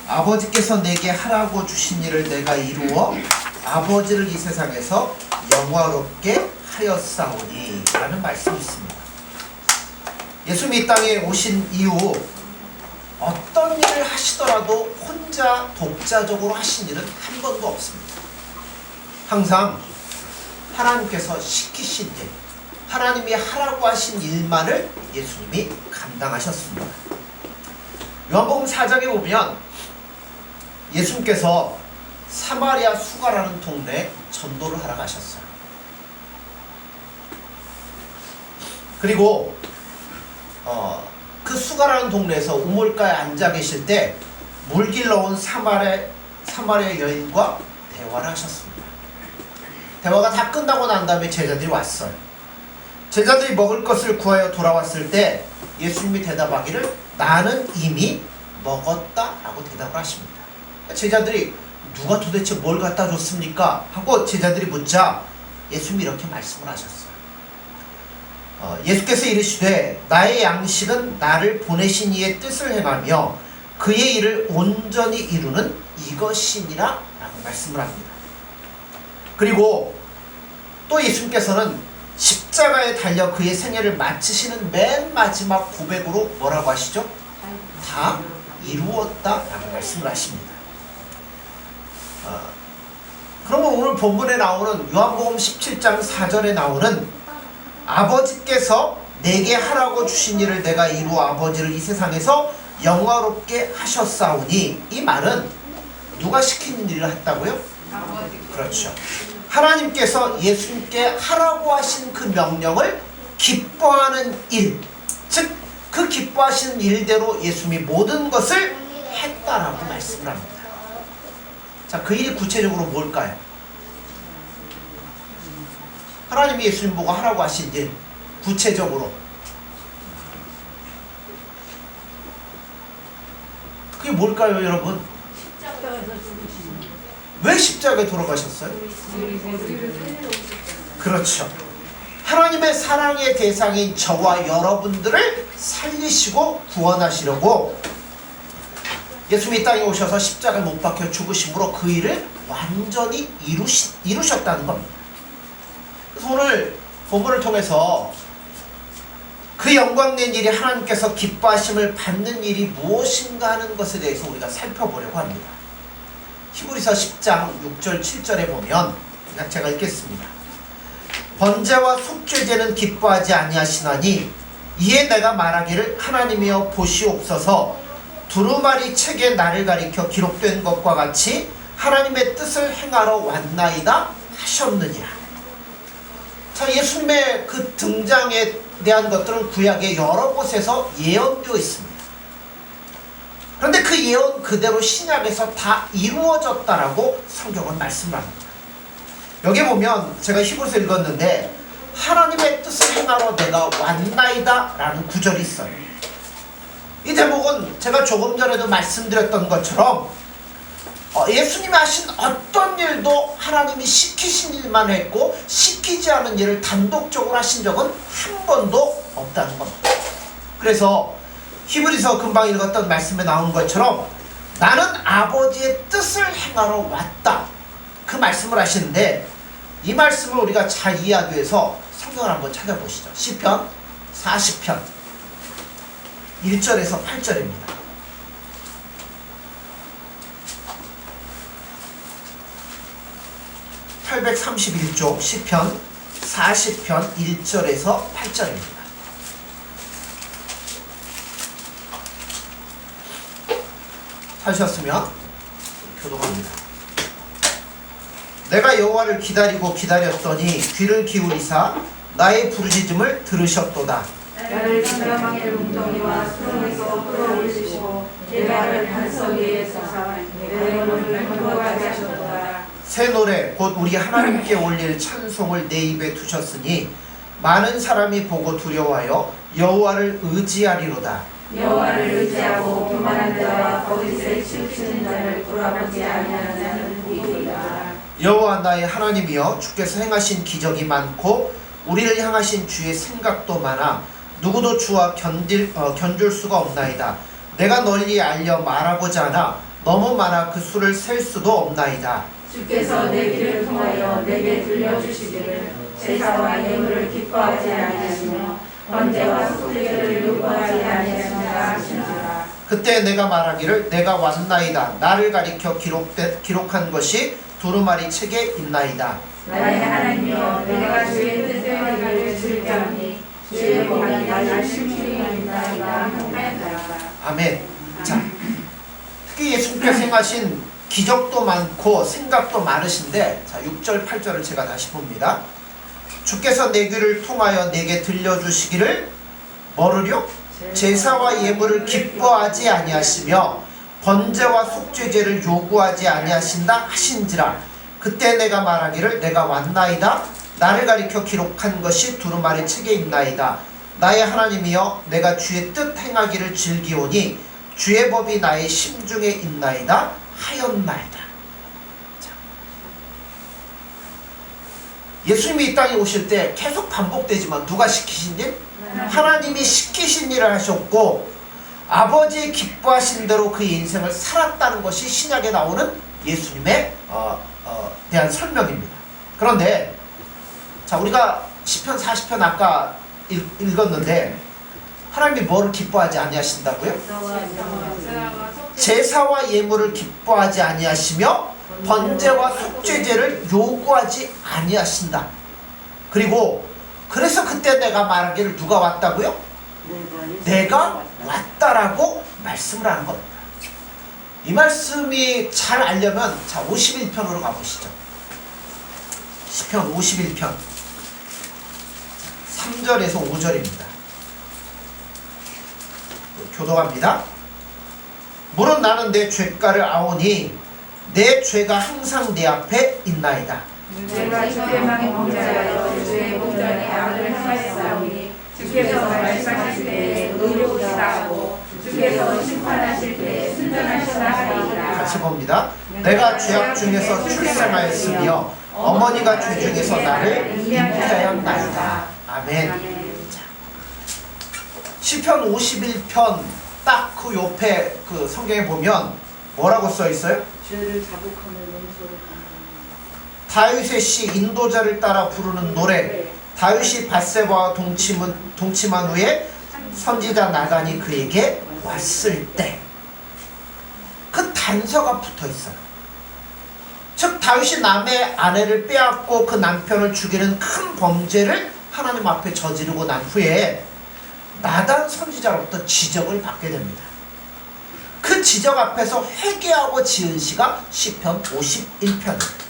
아버지께서 내게 하라고 주신 일을 내가 이루어 아버지를 이 세상에서 영화롭게 하였사오니 라는 말씀이 있습니다. 예수님이 이 땅에 오신 이후 어떤 일을 하시더라도 혼자 독자적으로 하신 일은 한 번도 없습니다. 항상 하나님께서 시키신 일, 하나님이 하라고 하신 일만을 예수님이 감당하셨습니다. 요한복음 4장에 보면 예수님께서 사마리아 수가라는 동네에 전도를 하러 가셨어요. 그리고 그 수가라는 동네에서 우물가에 앉아 계실 때 물 길러 온 사마리아 여인과 대화를 하셨습니다. 대화가 다 끝나고 난 다음에 제자들이 왔어요. 제자들이 먹을 것을 구하여 돌아왔을 때 예수님이 대답하기를 나는 이미 먹었다 라고 대답을 하십니다. 제자들이 누가 도대체 뭘 갖다 줬습니까? 하고 제자들이 묻자 예수님이 이렇게 말씀을 하셨어요. 예수께서 이르시되 나의 양식은 나를 보내신 이의 뜻을 행하며 그의 일을 온전히 이루는 이것이니라 라고 말씀을 합니다. 그리고 또 예수님께서는 십자가에 달려 그의 생애를 마치시는 맨 마지막 고백으로 뭐라고 하시죠? 다 이루었다 라고 말씀을 하십니다. 그러면 오늘 본문에 나오는 요한복음 17장 4절에 나오는 아버지께서 내게 하라고 주신 일을 내가 이루어 아버지를 이 세상에서 영화롭게 하셨사오니 이 말은 누가 시킨 일을 했다고요? 그렇죠. 하나님께서 예수님께 하라고 하신 그 명령을 기뻐하는 일, 즉 그 기뻐하시는 일대로 예수님이 모든 것을 했다라고 말씀을 합니다. 자, 그 일이 구체적으로 뭘까요? 하나님이 예수님 보고 하라고 하신 일, 구체적으로 그게 뭘까요, 여러분? 왜 십자가에 돌아가셨어요? 그렇죠. 하나님의 사랑의 대상인 저와 여러분들을 살리시고 구원하시려고 예수님이 이 땅에 오셔서 십자가에 못 박혀 죽으심으로 그 일을 완전히 이루셨다는 겁니다. 그래서 오늘 본문을 통해서 그 영광된 일이 하나님께서 기뻐하심을 받는 일이 무엇인가 하는 것에 대해서 우리가 살펴보려고 합니다. 히브리서 10장 6절 7절에 보면 그냥 제가 읽겠습니다. 번제와 속죄제는 기뻐하지 아니하시나니 이에 내가 말하기를 하나님이여 보시옵소서 두루마리 책에 나를 가리켜 기록된 것과 같이 하나님의 뜻을 행하러 왔나이다 하셨느니라. 자, 예수님의 그 등장에 대한 것들은 구약의 여러 곳에서 예언되어 있습니다. 그런데 그 예언 그대로 신약에서 다 이루어졌다라고 성경은 말씀합니다. 여기 보면 제가 히브리서 읽었는데 하나님의 뜻을 행하러 내가 왔나이다 라는 구절이 있어요. 이 대목은 제가 조금 전에도 말씀드렸던 것처럼 예수님이 하신 어떤 일도 하나님이 시키신 일만 했고 시키지 않은 일을 단독적으로 하신 적은 한 번도 없다는 겁니다. 그래서 히브리서 금방 읽었던 말씀에 나온 것처럼 나는 아버지의 뜻을 행하러 왔다 그 말씀을 하시는데 이 말씀을 우리가 잘 이해하기 위해서 성경을 한번 찾아보시죠. 시편 40편 1절에서 8절입니다. (831쪽) 시편 40편 1절에서 8절입니다. 찾으셨으면 교독합니다. 내가 여호와를 기다리고 기다렸더니 귀를 기울이사 나의 부르짖음을 들으셨도다. 나를 사망의 웅덩이와 수렁에서 끌어올리시고 내 발을 반석 위에 서사 내 영혼을 건너가게 하셨도다. 새 노래 곧 우리 하나님께 올릴 찬송을 내 입에 두셨으니 많은 사람이 보고 두려워하여 여호와를 의지하리로다. 여호와를 의지하고 교만한 자와 거짓에 치우치는 자를 돌아보지 아니하는 자는 복이다. 여호와 나의 하나님이여 주께서 행하신 기적이 많고 우리를 향하신 주의 생각도 많아 누구도 주와 견줄 수가 없나이다. 내가 널리 알려 말하고자 하나 너무 많아 그 수를 셀 수도 없나이다. 주께서 내 귀를 통하여 내게 들려주시기를 제사와 예물을 기뻐하지 아니하시며 번제와 속죄를 요구하지 아니하신다 하시니라. 그때 내가 말하기를 내가 왔나이다. 나를 가리켜 기록한 것이 두루마리 책에 있나이다. 나의 하나님이여 내가 주의 뜻대로 하기를 즐겨하니 주의 복이 나를 심중하나이다 하나이다. 아멘. 자, 특히 예수님께서 행하신 기적도 많고 생각도 많으신데, 자 6절 8절을 제가 다시 봅니다. 주께서 내 귀를 통하여 내게 들려주시기를 뭐를요? 제사와 예물을 기뻐하지 아니하시며 번제와 속죄제를 요구하지 아니하신다 하신지라. 그때 내가 말하기를 내가 왔나이다. 나를 가리켜 기록한 것이 두루마리 책에 있나이다. 나의 하나님이여 내가 주의 뜻 행하기를 즐기오니 주의 법이 나의 심중에 있나이다 하였나이다. 자, 예수님이 이 땅에 오실 때 계속 반복되지만 누가 시키신 일? 하나님이 시키신 일을 하셨고 아버지의 기뻐하신 대로 그의 인생을 살았다는 것이 신약에 나오는 예수님에 대한 설명입니다. 그런데 자 우리가 시편 40편 아까 읽었는데 하나님이 뭐를 기뻐하지 아니하신다고요? 제사와 예물을 기뻐하지 아니하시며 번제와 속죄제를 요구하지 아니하신다. 그리고 그래서 그때 내가 말하기를 누가 왔다고요? 내가 왔다라고 말씀을 하는 겁니다. 이 말씀이 잘 알려면 자 51편으로 가보시죠. 시편 51편 3절에서 5절입니다. 교독합니다. 물은 나는 내 죄가를 아오니 내 죄가 항상 내 앞에 있나이다. 내가 주께만의 범죄하여 주의 목전에 악을 행하였사오니 주께서 말씀하실 때에 의로우시다 하고 주께서 심판하실 때에 순전하시다 하리이다. 같이 봅니다. 내가 죄악 중에서 출생하였으며 어머니가 죄 중에서 나를 잉태하였나이다. 아멘. 자, 시편 51편 딱 그 옆에 그 성경에 보면 뭐라고 써 있어요? 죄를 자복하는 용서를 다윗의 시 인도자를 따라 부르는 노래. 다윗이 밧세바와 동침한 후에 선지자 나단이 그에게 왔을 때 그 단서가 붙어 있어요. 즉 다윗이 남의 아내를 빼앗고 그 남편을 죽이는 큰 범죄를 하나님 앞에 저지르고 난 후에 나단 선지자로부터 지적을 받게 됩니다. 그 지적 앞에서 회개하고 지은 시가 시편 51편입니다.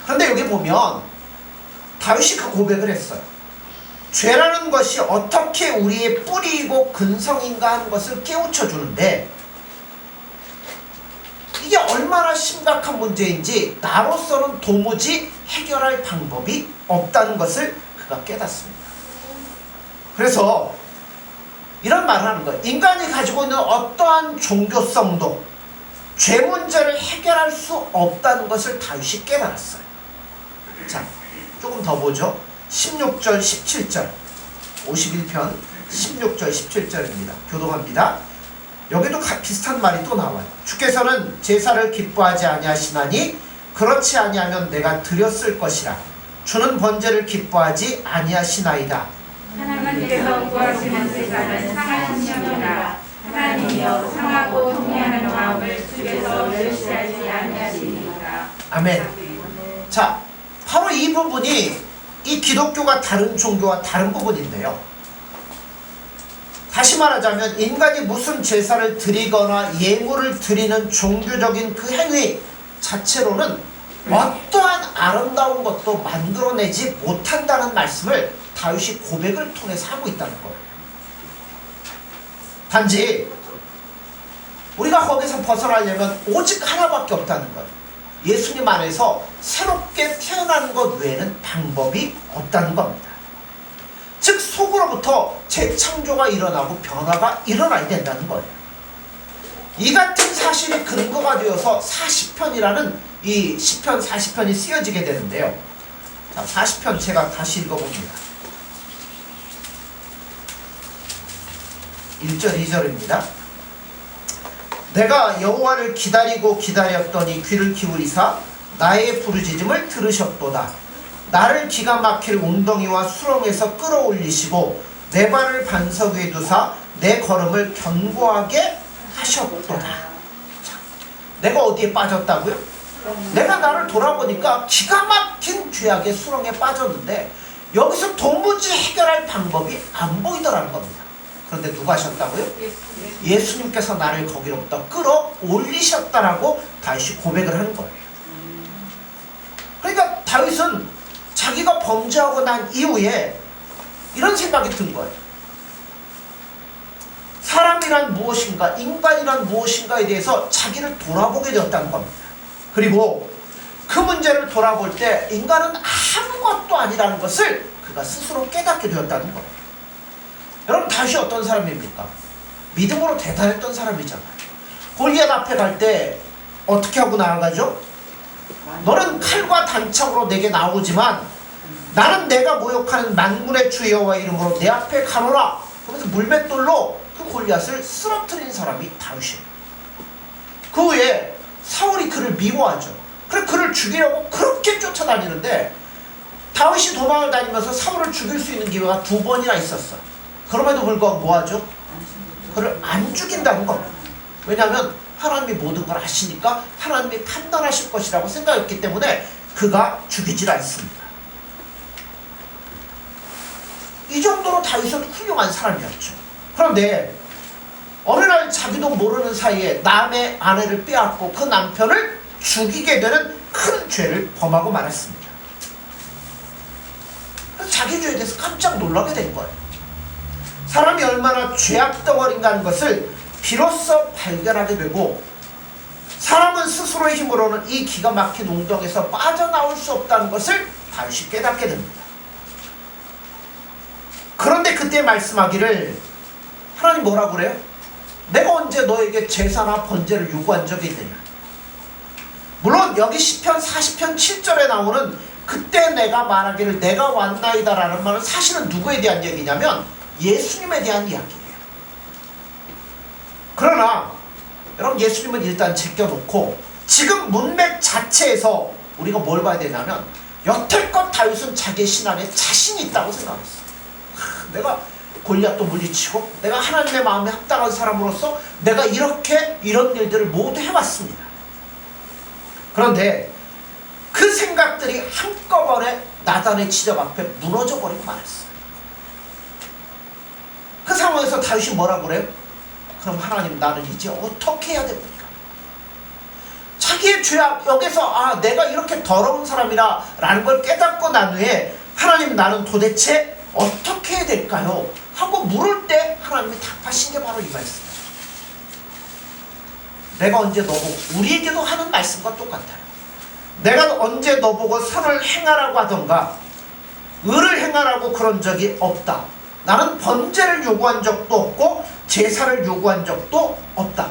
그런데 여기 보면 다윗이 그 고백을 했어요. 죄라는 것이 어떻게 우리의 뿌리이고 근성인가 하는 것을 깨우쳐 주는데 이게 얼마나 심각한 문제인지 나로서는 도무지 해결할 방법이 없다는 것을 그가 깨닫습니다. 그래서 이런 말을 하는 거예요. 인간이 가지고 있는 어떠한 종교성도 죄 문제를 해결할 수 없다는 것을 다윗이 깨달았어요. 자, 조금 더 보죠. 16절, 17절 51편 16절, 17절입니다. 교독합니다. 여기도 비슷한 말이 또 나와요. 주께서는 제사를 기뻐하지 아니하시나니 그렇지 아니하면 내가 드렸을 것이라. 주는 번제를 기뻐하지 아니하시나이다. 하나님께서 구하시는 제사는 상한 심이라. 하나님이여 상하고 통회하는 마음을 주께서 멸시하지 아니하시니까. 아멘. 자, 바로 이 부분이 이 기독교가 다른 종교와 다른 부분인데요. 다시 말하자면 인간이 무슨 제사를 드리거나 예물을 드리는 종교적인 그 행위 자체로는 어떠한 아름다운 것도 만들어내지 못한다는 말씀을 다윗이 고백을 통해서 하고 있다는 거예요. 단지 우리가 거기서 벗어나려면 오직 하나밖에 없다는 거예요. 예수님 안에서 새롭게 태어나는 것 외에는 방법이 없다는 겁니다. 즉 속으로부터 재창조가 일어나고 변화가 일어나야 된다는 거예요. 이 같은 사실이 근거가 되어서 40편이라는 이 시편 40편이 쓰여지게 되는데요. 자, 40편 제가 다시 읽어봅니다. 1절 2절입니다. 내가 여호와를 기다리고 기다렸더니 귀를 기울이사 나의 부르짖음을 들으셨도다. 나를 기가 막힐 웅덩이와 수렁에서 끌어올리시고 내 발을 반석 위에 두사 내 걸음을 견고하게 하셨도다. 자, 내가 어디에 빠졌다고요? 내가 나를 돌아보니까 기가 막힌 죄악의 수렁에 빠졌는데 여기서 도무지 해결할 방법이 안 보이더라는 겁니다. 그런데 누가 하셨다고요? 예수님께서 나를 거기로부터 끌어올리셨다라고 다윗이 고백을 하는 거예요. 그러니까 다윗은 자기가 범죄하고 난 이후에 이런 생각이 든 거예요. 사람이란 무엇인가, 인간이란 무엇인가에 대해서 자기를 돌아보게 되었다는 겁니다. 그리고 그 문제를 돌아볼 때 인간은 아무것도 아니라는 것을 그가 스스로 깨닫게 되었다는 겁니다. 여러분, 다윗이 어떤 사람입니까? 믿음으로 대단했던 사람이잖아요. 골리앗 앞에 갈 때 어떻게 하고 나아가죠? 너는 칼과 단창으로 내게 나오지만 나는 내가 모욕하는 만군의 주 여호와 이름으로 내 앞에 가노라. 그러면서 물맷돌로 그 골리앗을 쓰러뜨린 사람이 다윗이에요. 그 후에 사울이 그를 미워하죠. 그래 그를 죽이려고 그렇게 쫓아다니는데 다윗이 도망을 다니면서 사울을 죽일 수 있는 기회가 2번이나 있었어요. 그럼에도 불구하고 뭐하죠? 그를 안 죽인다는 겁니다. 왜냐하면 하나님이 모든 걸 아시니까 하나님이 판단하실 것이라고 생각했기 때문에 그가 죽이질 않습니다. 이 정도로 다윗은 훌륭한 사람이었죠. 그런데 어느 날 자기도 모르는 사이에 남의 아내를 빼앗고 그 남편을 죽이게 되는 큰 죄를 범하고 말았습니다. 그래서 자기 죄에 대해서 깜짝 놀라게 된 거예요. 사람이 얼마나 죄악덩어리인가 하는 것을 비로소 발견하게 되고 사람은 스스로의 힘으로는 이 기가 막힌 웅덩이에서 빠져나올 수 없다는 것을 다윗이 깨닫게 됩니다. 그런데 그때 말씀하기를 하나님 뭐라고 그래요? 내가 언제 너에게 제사나 번제를 요구한 적이 있느냐? 물론 여기 시편 40편 7절에 나오는 그때 내가 말하기를 내가 왔나이다 라는 말은 사실은 누구에 대한 얘기냐면 예수님에 대한 이야기예요. 그러나 여러분, 예수님은 일단 제껴놓고 지금 문맥 자체에서 우리가 뭘 봐야 되냐면 여태껏 다윗은 자기의 신앙에 자신이 있다고 생각했어요. 내가 골리앗도 물리치고 내가 하나님의 마음에 합당한 사람으로서 내가 이런 일들을 모두 해왔습니다. 그런데 그 생각들이 한꺼번에 나단의 지적 앞에 무너져버리고 말았어요. 그 상황에서 다윗이 뭐라고 그래요? 그럼 하나님, 나는 이제 어떻게 해야 됩니까? 자기의 죄악, 여기서 내가 이렇게 더러운 사람이라 라는 걸 깨닫고 난 후에 하나님, 나는 도대체 어떻게 해야 될까요? 하고 물을 때 하나님이 답하신 게 바로 이 말씀이에요. 내가 언제 너보고, 우리에게도 하는 말씀과 똑같아요. 내가 언제 너보고 선을 행하라고 하던가 의를 행하라고 그런 적이 없다. 나는 번제를 요구한 적도 없고 제사를 요구한 적도 없다.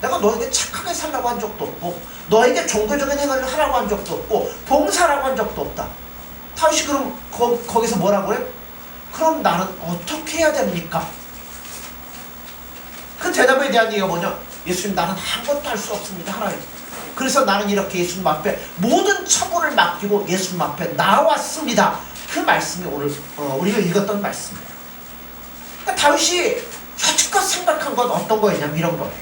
내가 너에게 착하게 살라고 한 적도 없고 너에게 종교적인 행위를 하라고 한 적도 없고 봉사라고 한 적도 없다. 다윗이 그럼 거기서 뭐라고 해요? 그럼 나는 어떻게 해야 됩니까? 그 대답에 대한 얘기가 뭐냐? 예수님, 나는 아무것도 할 수 없습니다, 하나님. 그래서 나는 이렇게 예수님 앞에 모든 처분을 맡기고 예수님 앞에 나왔습니다. 그 말씀이 오늘 우리가 읽었던 말씀이에요. 그러니까 다윗이 여지껏 생각한 건 어떤 거였냐면 이런 거예요.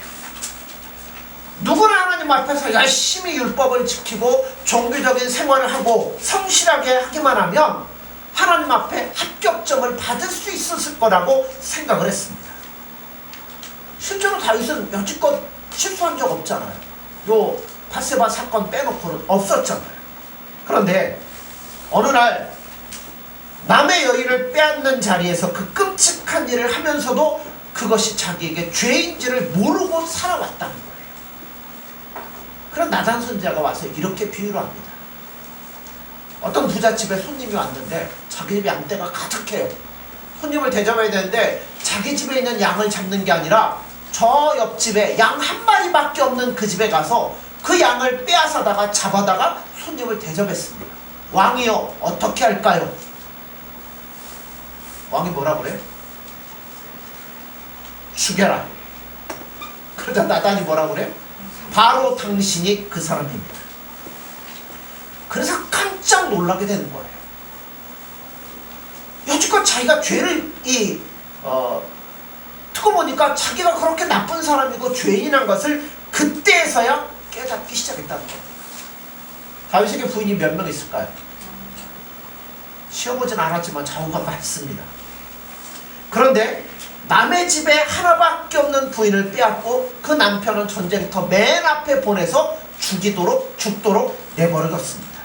누구나 하나님 앞에서 열심히 율법을 지키고 종교적인 생활을 하고 성실하게 하기만 하면 하나님 앞에 합격점을 받을 수 있었을 거라고 생각을 했습니다. 실제로 다윗은 여지껏 실수한 적 없잖아요. 요 바세바 사건 빼놓고는 없었잖아요. 그런데 어느 날 남의 여인을 빼앗는 자리에서 그 끔찍한 일을 하면서도 그것이 자기에게 죄인지를 모르고 살아왔다는 거예요. 그런 나단 선지자가 와서 이렇게 비유를 합니다. 어떤 부잣집에 손님이 왔는데 자기 집 양떼가 가득해요. 손님을 대접해야 되는데 자기 집에 있는 양을 잡는 게 아니라 저 옆집에 양 한 마리밖에 없는 그 집에 가서 그 양을 빼앗아다가 잡아다가 손님을 대접했습니다. 왕이여, 어떻게 할까요? 왕이 뭐라 그래요? 죽여라. 그러자 나단이 뭐라 그래요? 바로 당신이 그 사람입니다. 그래서 깜짝 놀라게 되는 거예요. 여지껏 자기가 죄를 듣고 보니까 자기가 그렇게 나쁜 사람이고 죄인한 것을 그때서야 깨닫기 시작했다는 거예요. 다윗에게 부인이 몇 명 있을까요? 쉬어보진 않았지만 자우가 많습니다. 그런데 남의 집에 하나밖에 없는 부인을 빼앗고 그 남편은 전쟁터 맨 앞에 보내서 죽도록 내버려뒀습니다.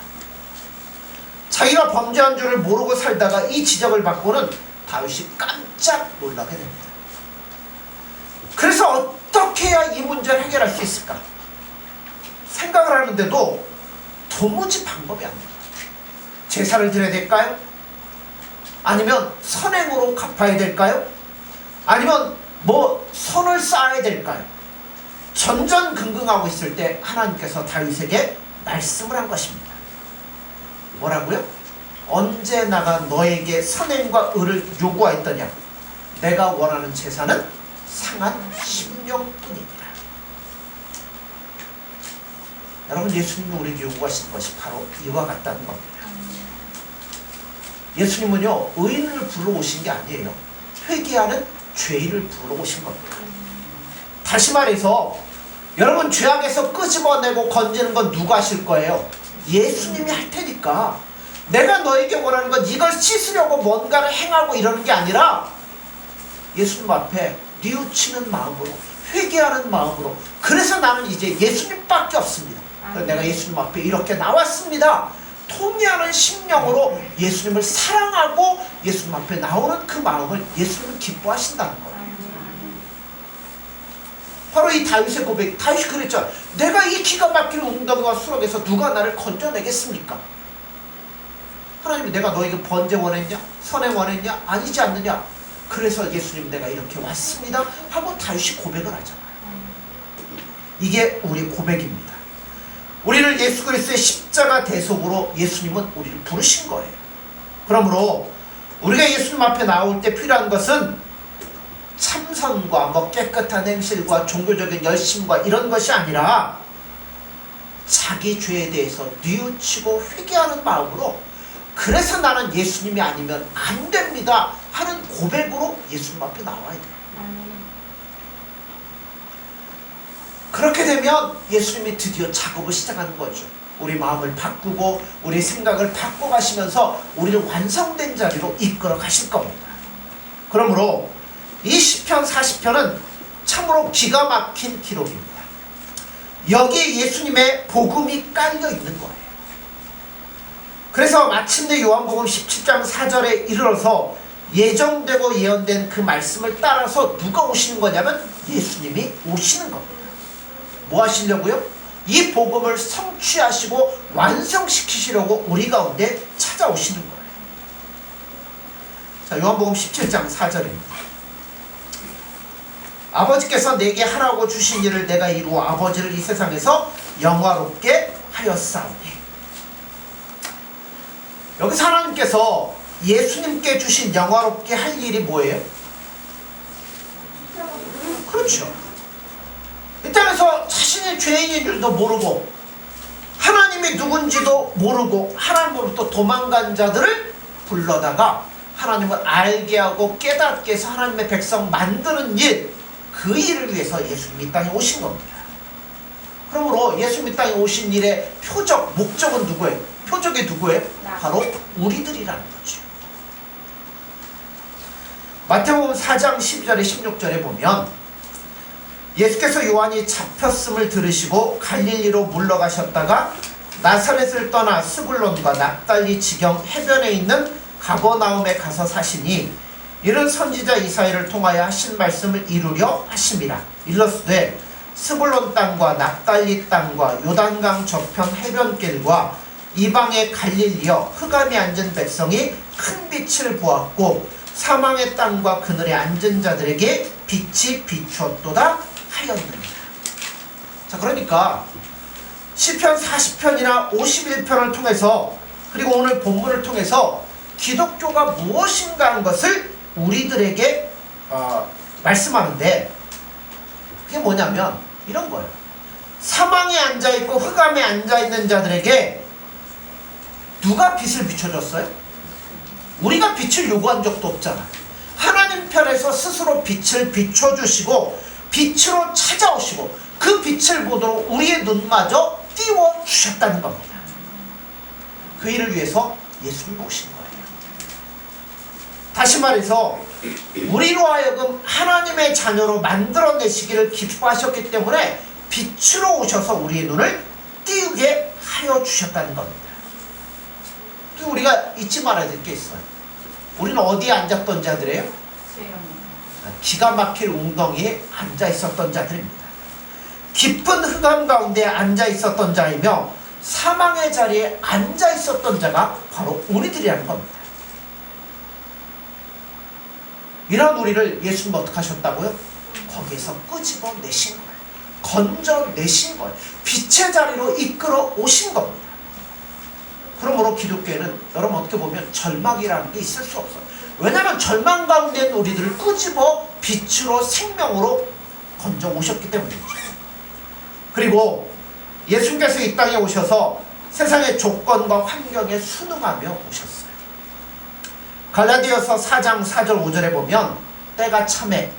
자기가 범죄한 줄을 모르고 살다가 이 지적을 받고는 다윗이 깜짝 놀라게 됩니다. 그래서 어떻게 해야 이 문제를 해결할 수 있을까? 생각을 하는데도 도무지 방법이 안 됩니다. 제사를 드려야 될까요? 아니면 선행으로 갚아야 될까요? 아니면 선을 쌓아야 될까요? 전전긍긍하고 있을 때 하나님께서 다윗에게 말씀을 한 것입니다. 뭐라고요? 언제 나가 너에게 선행과 의를 요구하였더냐? 내가 원하는 제사는 상한 심령뿐이니라. 여러분, 예수님이 우리에게 요구하시는 것이 바로 이와 같다는 겁니다. 예수님은요, 의인을 불러오신 게 아니에요. 회개하는 죄인을 불러오신 겁니다. 다시 말해서 여러분, 죄악에서 끄집어내고 건지는 건 누가 하실 거예요? 예수님이 할 테니까. 내가 너에게 원하는 건 이걸 씻으려고 뭔가를 행하고 이러는 게 아니라 예수님 앞에 뉘우치는 마음으로, 회개하는 마음으로. 그래서 나는 이제 예수님밖에 없습니다. 그래서 내가 예수님 앞에 이렇게 나왔습니다. 통회하는 심령으로 예수님을 사랑하고 예수님 앞에 나오는 그 마음을 예수님은 기뻐하신다는 거예요. 바로 이 다윗의 고백. 다윗이 그랬죠. 내가 이 기가 막히는 웅덩이와 수렁에서 누가 나를 건져내겠습니까? 하나님이 내가 너에게 번제 원했냐? 선행 원했냐? 아니지 않느냐? 그래서 예수님 내가 이렇게 왔습니다 하고 다윗이 고백을 하잖아요. 이게 우리 고백입니다. 우리를 예수 그리스도의 십자가 대속으로 예수님은 우리를 부르신 거예요. 그러므로 우리가 예수님 앞에 나올 때 필요한 것은 참선과 깨끗한 행실과 종교적인 열심과 이런 것이 아니라 자기 죄에 대해서 뉘우치고 회개하는 마음으로, 그래서 나는 예수님이 아니면 안 됩니다 하는 고백으로 예수님 앞에 나와야 돼요. 그렇게 되면 예수님이 드디어 작업을 시작하는 거죠. 우리 마음을 바꾸고 우리 생각을 바꿔가시면서 우리를 완성된 자리로 이끌어 가실 겁니다. 그러므로 이 시편 40편은 참으로 기가 막힌 기록입니다. 여기에 예수님의 복음이 깔려 있는 거예요. 그래서 마침내 요한복음 17장 4절에 이르러서 예정되고 예언된 그 말씀을 따라서 누가 오시는 거냐면 예수님이 오시는 겁니다. 뭐 하시려고요? 이 복음을 성취하시고 완성시키시려고 우리 가운데 찾아오시는 거예요. 자, 요한복음 17장 4절입니다. 아버지께서 내게 하라고 주신 일을 내가 이루어 아버지를 이 세상에서 영화롭게 하였사오니. 여기서 하나님께서 예수님께 주신 영화롭게 할 일이 뭐예요? 그렇죠. 이 땅에서 자신의 죄인인 줄도 모르고 하나님이 누군지도 모르고 하나님으로부터 도망간 자들을 불러다가 하나님을 알게 하고 깨닫게 해서 하나님의 백성 만드는 일, 그 일을 위해서 예수님이 이 땅에 오신 겁니다. 그러므로 예수님이 이 땅에 오신 일의 표적, 목적은 누구예요? 표적이 누구예요? 바로 우리들이라는 거죠. 마태복음 4장 12절에 16절에 보면 예수께서 요한이 잡혔음을 들으시고 갈릴리로 물러가셨다가 나사렛을 떠나 스불론과 납달리 지경 해변에 있는 가버나움에 가서 사시니 이는 선지자 이사야를 통하여 하신 말씀을 이루려 하심이라. 일러스되 스불론 땅과 납달리 땅과 요단강 저편 해변길과 이방의 갈릴리여 흑암에 앉은 백성이 큰 빛을 보았고 사망의 땅과 그늘에 앉은 자들에게 빛이 비추었도다 하였느니라. 자, 그러니까 시편 40편이나 51편을 통해서 그리고 오늘 본문을 통해서 기독교가 무엇인가 하는 것을 우리들에게 말씀하는데, 그게 뭐냐면 이런 거예요. 사망에 앉아있고 흑암에 앉아있는 자들에게 누가 빛을 비춰줬어요? 우리가 빛을 요구한 적도 없잖아. 하나님 편에서 스스로 빛을 비춰주시고 빛으로 찾아오시고 그 빛을 보도록 우리의 눈마저 띄워주셨다는 겁니다. 그 일을 위해서 예수님이 오신 거예요. 다시 말해서 우리로 하여금 하나님의 자녀로 만들어내시기를 기뻐하셨기 때문에 빛으로 오셔서 우리의 눈을 띄우게 하여 주셨다는 겁니다. 또 우리가 잊지 말아야 될 게 있어요. 우리는 어디에 앉았던 자들이에요? 기가 막힐 웅덩이에 앉아 있었던 자들입니다. 깊은 흑암 가운데 앉아 있었던 자이며 사망의 자리에 앉아 있었던 자가 바로 우리들이라는 겁니다. 이런 우리를 예수님 어떻게 하셨다고요? 거기에서 끄집어내신 거예요. 건져내신 거예요. 빛의 자리로 이끌어 오신 겁니다. 그러므로 기독교에는 여러분 어떻게 보면 절망이라는 게 있을 수 없어요. 왜냐하면 절망 가운데 있는 우리들을 끄집어 빛으로 생명으로 건져 오셨기 때문이죠. 그리고 예수님께서 이 땅에 오셔서 세상의 조건과 환경에 순응하며 오셨어요. 갈라디아서 4장 4절 5절에 보면 때가 차매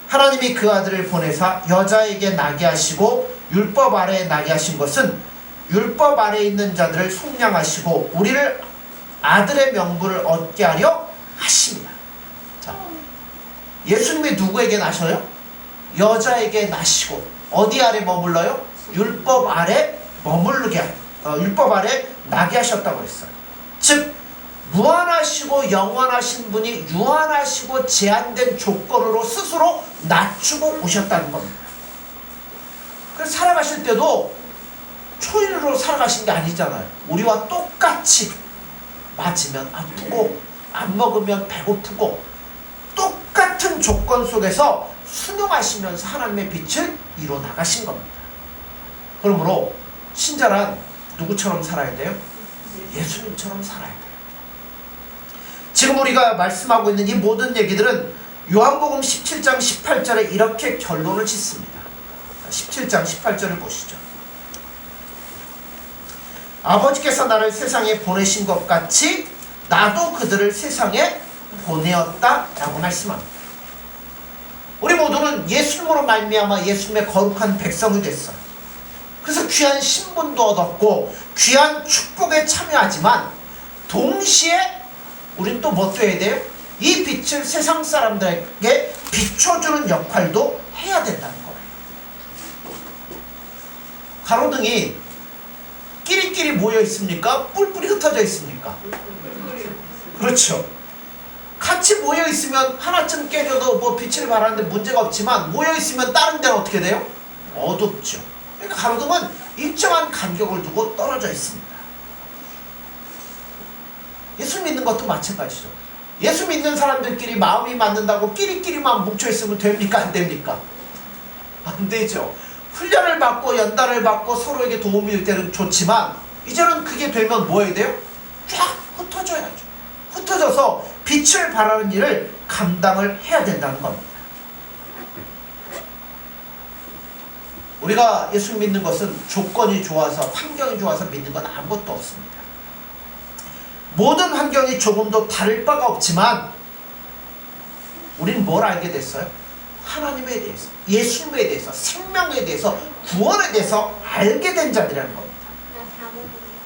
하나님이 그 아들을 보내사 여자에게 나게 하시고 율법 아래에 나게 하신 것은 율법 아래에 있는 자들을 속량하시고 우리를 아들의 명분을 얻게 하려 하십니다. 자, 예수님이 누구에게 나셔요? 여자에게 나시고 어디 아래 머물러요? 율법 아래 머무르게 율법 아래 나게 하셨다고 했어요. 즉 무한하시고 영원하신 분이 유한하시고 제한된 조건으로 스스로 낮추고 오셨다는 겁니다. 그래서 살아가실 때도 초인으로 살아가신 게 아니잖아요. 우리와 똑같이 맞으면 아프고 안 먹으면 배고프고 똑같은 조건 속에서 순응하시면서 하나님의 빛을 이뤄나가신 겁니다. 그러므로 신자란 누구처럼 살아야 돼요? 예수님처럼 살아야 돼요. 지금 우리가 말씀하고 있는 이 모든 얘기들은 요한복음 17장 18절에 이렇게 결론을 짓습니다. 17장 18절을 보시죠. 아버지께서 나를 세상에 보내신 것 같이 나도 그들을 세상에 보내었다 라고 말씀합니다. 우리 모두는 예수님으로 말미암아 예수님의 거룩한 백성이 됐어요. 그래서 귀한 신분도 얻었고 귀한 축복에 참여하지만 동시에 우린 또 뭐 해야 돼요? 이 빛을 세상 사람들에게 비춰주는 역할도 해야 된다는 거예요. 가로등이 끼리끼리 모여 있습니까? 뿔뿔이 흩어져 있습니까? 그렇죠. 같이 모여 있으면 하나쯤 깨져도 뭐 빛을 발하는데 문제가 없지만 모여 있으면 다른 데는 어떻게 돼요? 어둡죠. 그러니까 가로등은 일정한 간격을 두고 떨어져 있습니다. 예수 믿는 것도 마찬가지죠. 예수 믿는 사람들끼리 마음이 맞는다고 끼리끼리만 뭉쳐있으면 됩니까? 안 됩니까? 안 되죠. 훈련을 받고 연단을 받고 서로에게 도움이 될 때는 좋지만 이제는 그게 되면 뭐 해야 돼요? 쫙 흩어져야죠. 흩어져서 빛을 발하는 일을 감당을 해야 된다는 겁니다. 우리가 예수 믿는 것은 조건이 좋아서 환경이 좋아서 믿는 건 아무것도 없습니다. 모든 환경이 조금도 다를 바가 없지만 우리는 뭘 알게 됐어요? 하나님에 대해서, 예수님에 대해서, 생명에 대해서, 구원에 대해서 알게 된 자들이라는 겁니다.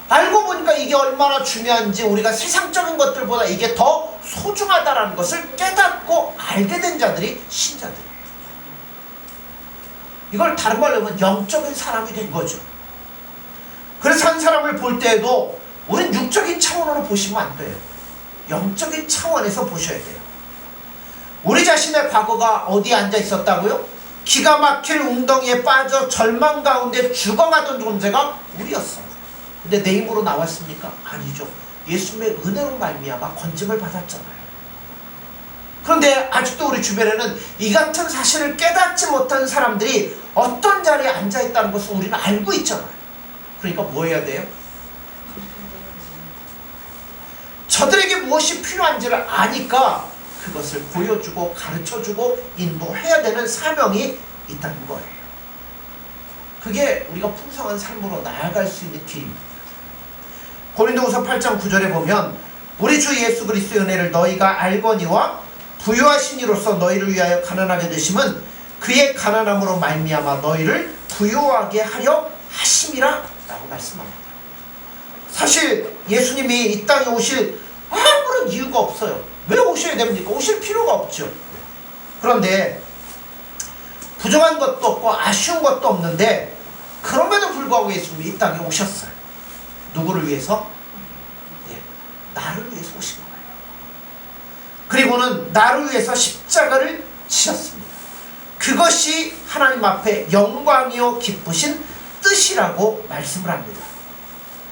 알고 보니까 이게 얼마나 중요한지 우리가 세상적인 것들보다 이게 더 소중하다는 것을 깨닫고 알게 된 자들이 신자들이에요. 이걸 다른 말로 하면 영적인 사람이 된 거죠. 그래서 한 사람을 볼 때에도 우린 육적인 차원으로 보시면 안 돼요. 영적인 차원에서 보셔야 돼요. 우리 자신의 과거가 어디에 앉아 있었다고요? 기가 막힐 웅덩이에 빠져 절망 가운데 죽어가던 존재가 우리였어요. 근데 내 힘으로 나왔습니까? 아니죠. 예수님의 은혜로 말미암아 건짐을 받았잖아요. 그런데 아직도 우리 주변에는 이 같은 사실을 깨닫지 못한 사람들이 어떤 자리에 앉아있다는 것을 우리는 알고 있잖아요. 그러니까 뭐 해야 돼요? 저들에게 무엇이 필요한지를 아니까 그것을 보여주고 가르쳐주고 인도해야 되는 사명이 있다는 거예요. 그게 우리가 풍성한 삶으로 나아갈 수 있는 길입니다. 고린도후서 8장 9절에 보면 우리 주 예수 그리스도의 은혜를 너희가 알거니와 부유하신 이로써 너희를 위하여 가난하게 되심은 그의 가난함으로 말미암아 너희를 부유하게 하려 하심이라 라고 말씀합니다. 사실 예수님이 이 땅에 오실 아무런 이유가 없어요. 왜 오셔야 됩니까? 오실 필요가 없죠. 그런데 부족한 것도 없고 아쉬운 것도 없는데 그럼에도 불구하고 예수님이 이 땅에 오셨어요. 누구를 위해서? 나를 위해서 오신 거예요. 그리고는 나를 위해서 십자가를 지셨습니다. 그것이 하나님 앞에 영광이요 기쁘신 뜻이라고 말씀을 합니다.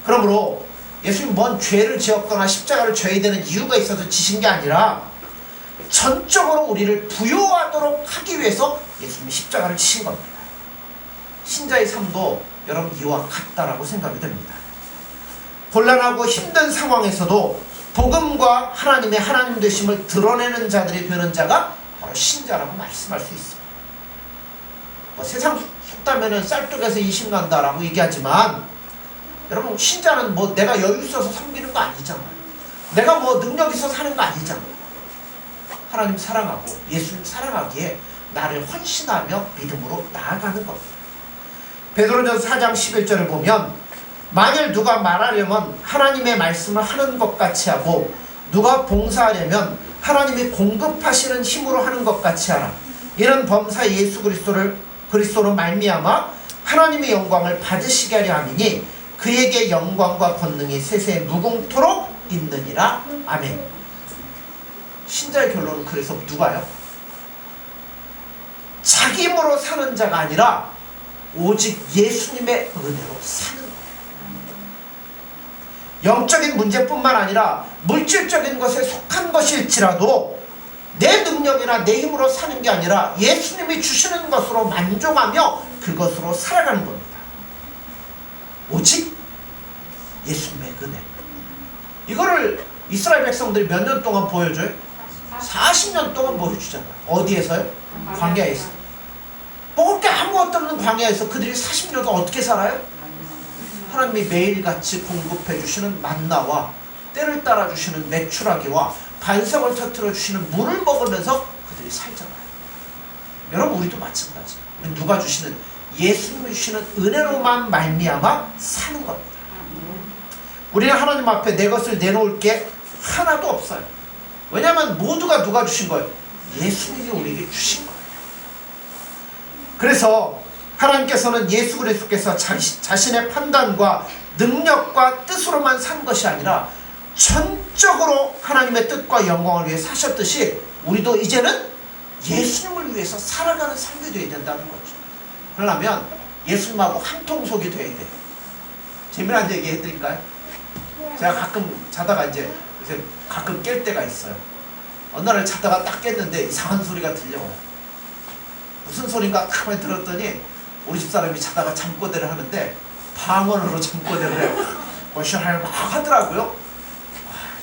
그러므로 예수님 뭔 죄를 지었거나 십자가를 져야 되는 이유가 있어서 지신 게 아니라 전적으로 우리를 부유하도록 하기 위해서 예수님이 십자가를 지신 겁니다. 신자의 삶도 여러분 이와 같다라고 생각이 됩니다. 곤란하고 힘든 상황에서도 복음과 하나님의 하나님 되심을 드러내는 자들이 되는 자가 바로 신자라고 말씀할 수 있습니다. 세상 속담에는 쌀떡에서 이신난다라고 얘기하지만 여러분 신자는 뭐 내가 여유 있어서 섬기는 거 아니잖아요. 내가 뭐 능력 있어서 사는 거 아니잖아요. 하나님 사랑하고 예수님 사랑하기에 나를 헌신하며 믿음으로 나아가는 겁니다. 베드로전서 4장 11절을 보면 만일 누가 말하려면 하나님의 말씀을 하는 것 같이 하고 누가 봉사하려면 하나님이 공급하시는 힘으로 하는 것 같이 하라. 이는 범사 예수 그리스도로 말미암아 하나님의 영광을 받으시게 하려 함이니 그에게 영광과 권능이 세세에 무궁토록 있느니라. 아멘. 신자의 결론은 그래서 누가요? 자기 힘으로 사는 자가 아니라 오직 예수님의 은혜로 사는 거예요. 영적인 문제뿐만 아니라 물질적인 것에 속한 것일지라도 내 능력이나 내 힘으로 사는 게 아니라 예수님이 주시는 것으로 만족하며 그것으로 살아가는 겁니다. 오직 예수님의 은혜. 이거를 이스라엘 백성들이 몇 년 동안 보여줘요? 40년 동안 보여주잖아요. 어디에서요? 광야에서. 먹을 게 아무것도 없는 광야에서 그들이 40년간 어떻게 살아요? 하나님이 매일같이 공급해 주시는 만나와 때를 따라 주시는 메추라기와 반석을 터뜨려 주시는 물을 먹으면서 그들이 살잖아요. 여러분 우리도 마찬가지예요. 우리 누가 주시는 예수님이 주시는 은혜로만 말미암아 사는 겁니다. 우리는 하나님 앞에 내 것을 내놓을 게 하나도 없어요. 왜냐하면 모두가 누가 주신 거예요? 예수님이 우리에게 주신 거예요. 그래서 하나님께서는 예수 그리스도께서 자신의 판단과 능력과 뜻으로만 산 것이 아니라 전적으로 하나님의 뜻과 영광을 위해 사셨듯이 우리도 이제는 예수님을 위해서 살아가는 삶이 되어야 된다는 거죠. 그러려면 예수님하고 한통속이 되어야 돼요. 재미난 얘기 해드릴까요? 제가 가끔 자다가 이제 요새 가끔 깰 때가 있어요. 어느 날 자다가 딱 깼는데 이상한 소리가 들려와요. 무슨 소리인가 가만히 들었더니 우리 집사람이 자다가 잠꼬대를 하는데 방언으로 잠꼬대를 해요. 워셔할 막 하더라고요.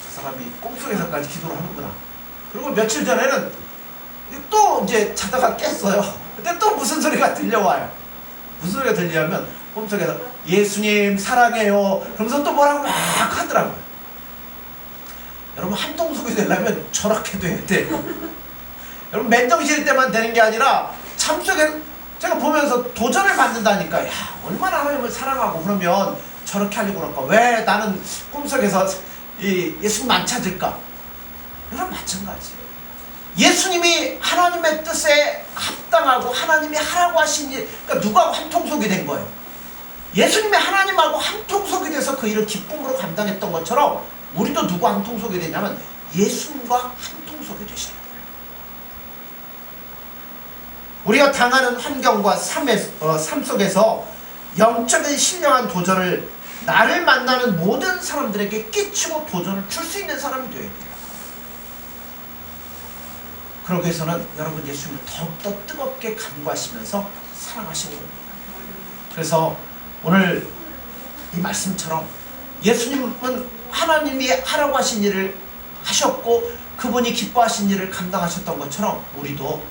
저 사람이 꿈속에서까지 기도를 하는구나. 그리고 며칠 전에는 또 이제 자다가 깼어요. 근데 또 무슨 소리가 들려와요. 무슨 소리가 들리냐면 꿈속에서 예수님 사랑해요. 그러면서 또 뭐라고 막 하더라고요. 여러분 한통속이 되려면 저렇게 돼야 돼요. 여러분 맨정신일 때만 되는 게 아니라 잠속에 제가 보면서 도전을 받는다니까. 야, 얼마나 하나님을 사랑하고 그러면 저렇게 하려고 그럴까? 왜 나는 꿈속에서 이 예수님 안 찾을까? 이런 마찬가지예요. 예수님이 하나님의 뜻에 합당하고 하나님이 하라고 하신 일, 그러니까 누구하고 한통속이 된 거예요. 예수님이 하나님하고 한통속이 돼서 그 일을 기쁨으로 감당했던 것처럼 우리도 누구 한통속이 되냐면 예수님과 한통속이 되셔야 돼요. 우리가 당하는 환경과 삶 속에서 영적인 신령한 도전을 나를 만나는 모든 사람들에게 끼치고 도전을 줄 수 있는 사람이 되어야 돼요. 그러기 위해서는 여러분 예수님을 더욱더 뜨겁게 간구하시면서 사랑하시는 겁니다. 그래서 오늘 이 말씀처럼 예수님은 하나님이 하라고 하신 일을 하셨고 그분이 기뻐하신 일을 감당하셨던 것처럼 우리도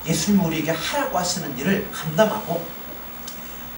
예수님 우리에게 하라고 하시는 일을 감당하고